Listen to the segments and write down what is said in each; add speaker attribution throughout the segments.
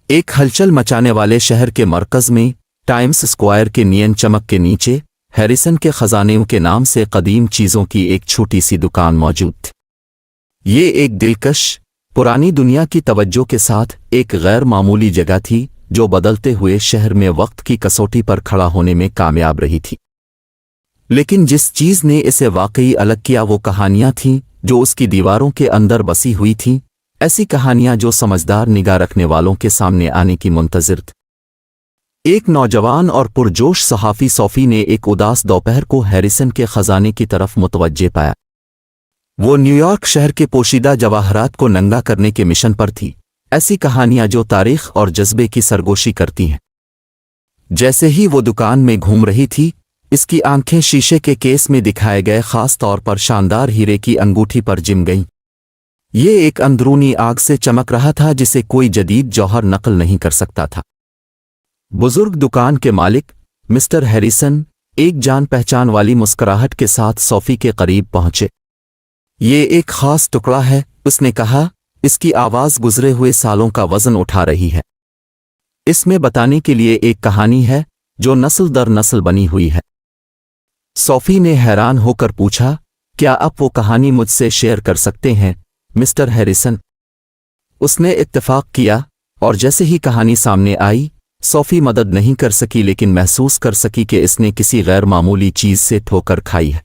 Speaker 1: ایک ہلچل مچانے والے شہر کے مرکز میں ٹائمز اسکوائر کے نین چمک کے نیچے ہیریسن کے خزانوں کے نام سے قدیم چیزوں کی ایک چھوٹی سی دکان موجود تھی۔ یہ ایک دلکش پرانی دنیا کی توجہ کے ساتھ ایک غیر معمولی جگہ تھی جو بدلتے ہوئے شہر میں وقت کی کسوٹی پر کھڑا ہونے میں کامیاب رہی تھی۔ لیکن جس چیز نے اسے واقعی الگ کیا وہ کہانیاں تھیں جو اس کی دیواروں کے اندر بسی ہوئی تھیں، ایسی کہانیاں جو سمجھدار نگاہ رکھنے والوں کے سامنے آنے کی منتظر تھیں۔ ایک نوجوان اور پرجوش صحافی صوفی نے ایک اداس دوپہر کو ہیریسن کے خزانے کی طرف متوجہ پایا۔ وہ نیو یارک شہر کے پوشیدہ جواہرات کو ننگا کرنے کے مشن پر تھی، ایسی کہانیاں جو تاریخ اور جذبے کی سرگوشی کرتی ہیں۔ جیسے ہی وہ دکان میں گھوم رہی تھی، اس کی آنکھیں شیشے کے کیس میں دکھائے گئے خاص طور پر شاندار ہیرے کی انگوٹھی پر جم گئیں۔ یہ ایک اندرونی آگ سے چمک رہا تھا جسے کوئی جدید جوہر نقل نہیں کر سکتا تھا۔ بزرگ دکان کے مالک مسٹر ہیریسن ایک جان پہچان والی مسکراہٹ کے ساتھ صوفی کے قریب پہنچے۔ یہ ایک خاص ٹکڑا ہے، اس نے کہا، اس کی آواز گزرے ہوئے سالوں کا وزن اٹھا رہی ہے۔ اس میں بتانے کے لیے ایک کہانی ہے جو نسل در نسل بنی ہوئی ہے۔ صوفی نے حیران ہو کر پوچھا، کیا آپ وہ کہانی مجھ سے شیئر کر سکتے ہیں مسٹر ہیریسن؟ اس نے اتفاق کیا، اور جیسے ہی کہانی سامنے آئی، صوفی مدد نہیں کر سکی لیکن محسوس کر سکی کہ اس نے کسی غیر معمولی چیز سے ٹھوکر کھائی ہے۔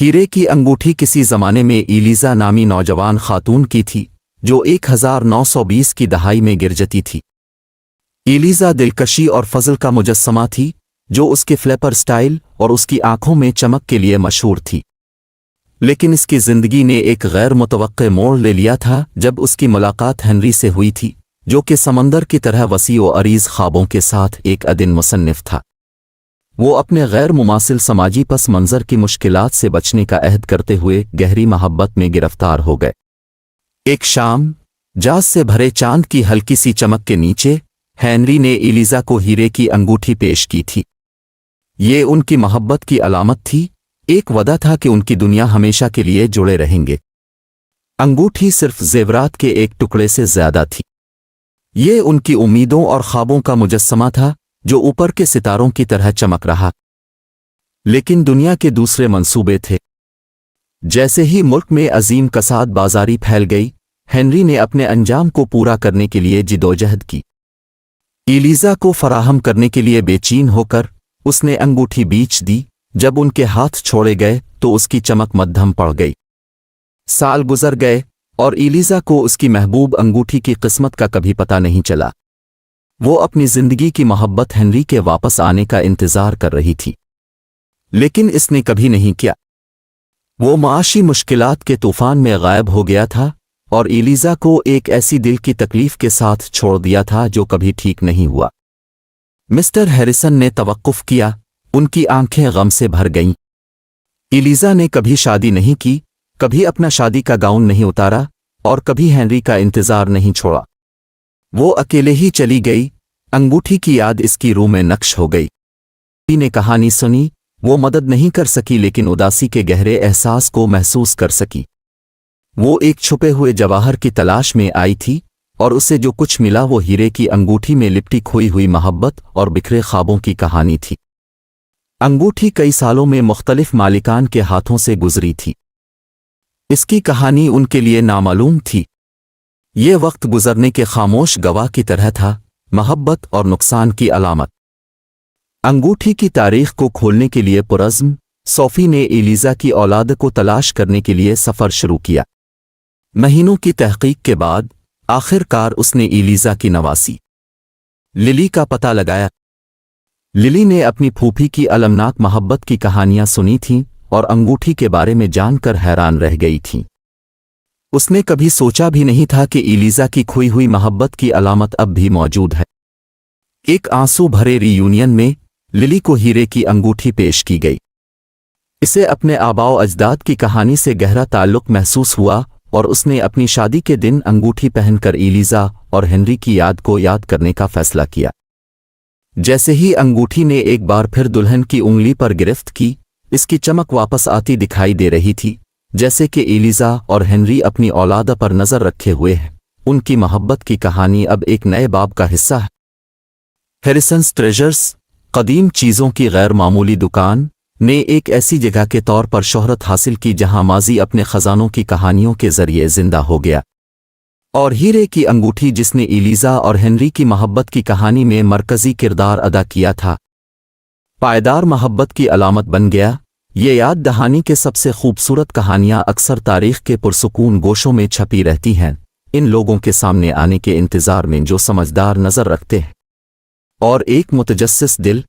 Speaker 1: ہیرے کی انگوٹھی کسی زمانے میں ایلیزا نامی نوجوان خاتون کی تھی جو 1920 کی دہائی میں گر جاتی تھی۔ ایلیزا دلکشی اور فضل کا مجسمہ تھی جو اس کے فلیپر سٹائل اور اس کی آنکھوں میں چمک کے لیے مشہور تھی۔ لیکن اس کی زندگی نے ایک غیر متوقع موڑ لے لیا تھا جب اس کی ملاقات ہنری سے ہوئی تھی، جو کہ سمندر کی طرح وسیع و عریض خوابوں کے ساتھ ایک ادن مصنف تھا۔ وہ اپنے غیر مماثل سماجی پس منظر کی مشکلات سے بچنے کا عہد کرتے ہوئے گہری محبت میں گرفتار ہو گئے۔ ایک شام، جاز سے بھرے چاند کی ہلکی سی چمک کے نیچے، ہنری نے ایلیزا کو ہیرے کی انگوٹھی پیش کی تھی۔ یہ ان کی محبت کی علامت تھی، ایک وعدہ تھا کہ ان کی دنیا ہمیشہ کے لیے جڑے رہیں گے۔ انگوٹھی صرف زیورات کے ایک ٹکڑے سے زیادہ تھی۔ یہ ان کی امیدوں اور خوابوں کا مجسمہ تھا جو اوپر کے ستاروں کی طرح چمک رہا۔ لیکن دنیا کے دوسرے منصوبے تھے۔ جیسے ہی ملک میں عظیم کساد بازاری پھیل گئی، ہنری نے اپنے انجام کو پورا کرنے کے لیے جدوجہد کی۔ ایلیزا کو فراہم کرنے کے لیے بے چین ہو کر اس نے انگوٹھی بیچ دی۔ جب ان کے ہاتھ چھوڑے گئے تو اس کی چمک مدھم پڑ گئی۔ سال گزر گئے اور ایلیزا کو اس کی محبوب انگوٹھی کی قسمت کا کبھی پتہ نہیں چلا۔ وہ اپنی زندگی کی محبت ہنری کے واپس آنے کا انتظار کر رہی تھی، لیکن اس نے کبھی نہیں کیا۔ وہ معاشی مشکلات کے طوفان میں غائب ہو گیا تھا اور ایلیزا کو ایک ایسی دل کی تکلیف کے ساتھ چھوڑ دیا تھا جو کبھی ٹھیک نہیں ہوا۔ مسٹر ہیریسن نے توقف کیا، ان کی آنکھیں غم سے بھر گئیں۔ ایلیزا نے کبھی شادی نہیں کی، کبھی اپنا شادی کا گاؤن نہیں اتارا اور کبھی ہنری کا انتظار نہیں چھوڑا۔ وہ اکیلے ہی چلی گئی، انگوٹھی کی یاد اس کی روح میں نقش ہو گئی۔ نے کہانی سنی، وہ مدد نہیں کر سکی لیکن اداسی کے گہرے احساس کو محسوس کر سکی۔ وہ ایک چھپے ہوئے جواہر کی تلاش میں آئی تھی اور اسے جو کچھ ملا وہ ہیرے کی انگوٹھی میں لپٹی کھوئی ہوئی محبت اور بکھرے خوابوں کی کہانی تھی۔ انگوٹھی کئی سالوں میں مختلف مالکان کے ہاتھوں سے گزری تھی۔ اس کی کہانی ان کے لیے نامعلوم تھی۔ یہ وقت گزرنے کے خاموش گواہ کی طرح تھا، محبت اور نقصان کی علامت۔ انگوٹھی کی تاریخ کو کھولنے کے لیے پرعزم، صوفی نے ایلیزا کی اولاد کو تلاش کرنے کے لیے سفر شروع کیا۔ مہینوں کی تحقیق کے بعد آخر کار اس نے ایلیزا کی نواسی للی کا پتہ لگایا۔ للی نے اپنی پھوپھی کی المناک محبت کی کہانیاں سنی تھیں اور انگوٹھی کے بارے میں جان کر حیران رہ گئی تھیں۔ اس نے کبھی سوچا بھی نہیں تھا کہ ایلیزا کی کھوئی ہوئی محبت کی علامت اب بھی موجود ہے۔ ایک آنسو بھرے ری یونین میں للی کو ہیرے کی انگوٹھی پیش کی گئی۔ اسے اپنے آباء و اجداد کی کہانی سے گہرا تعلق محسوس ہوا اور اس نے اپنی شادی کے دن انگوٹھی پہن کر ایلیزا اور ہنری کی یاد کو یاد کرنے کا فیصلہ کیا۔ جیسے ہی انگوٹھی نے ایک بار پھر دلہن کی انگلی پر گرفت کی، اس کی چمک واپس آتی دکھائی دے رہی تھی، جیسے کہ ایلیزا اور ہنری اپنی اولاد پر نظر رکھے ہوئے ہیں، ان کی محبت کی کہانی اب ایک نئے باب کا حصہ ہے۔ ہیریسنس ٹریجرز، قدیم چیزوں کی غیر معمولی دکان، نے ایک ایسی جگہ کے طور پر شہرت حاصل کی جہاں ماضی اپنے خزانوں کی کہانیوں کے ذریعے زندہ ہو گیا، اور ہیرے کی انگوٹھی جس نے ایلیزا اور ہنری کی محبت کی کہانی میں مرکزی کردار ادا کیا تھا، پائیدار محبت کی علامت بن گیا۔ یہ یاد دہانی کے سب سے خوبصورت کہانیاں اکثر تاریخ کے پرسکون گوشوں میں چھپی رہتی ہیں، ان لوگوں کے سامنے آنے کے انتظار میں جو سمجھدار نظر رکھتے ہیں اور ایک متجسس دل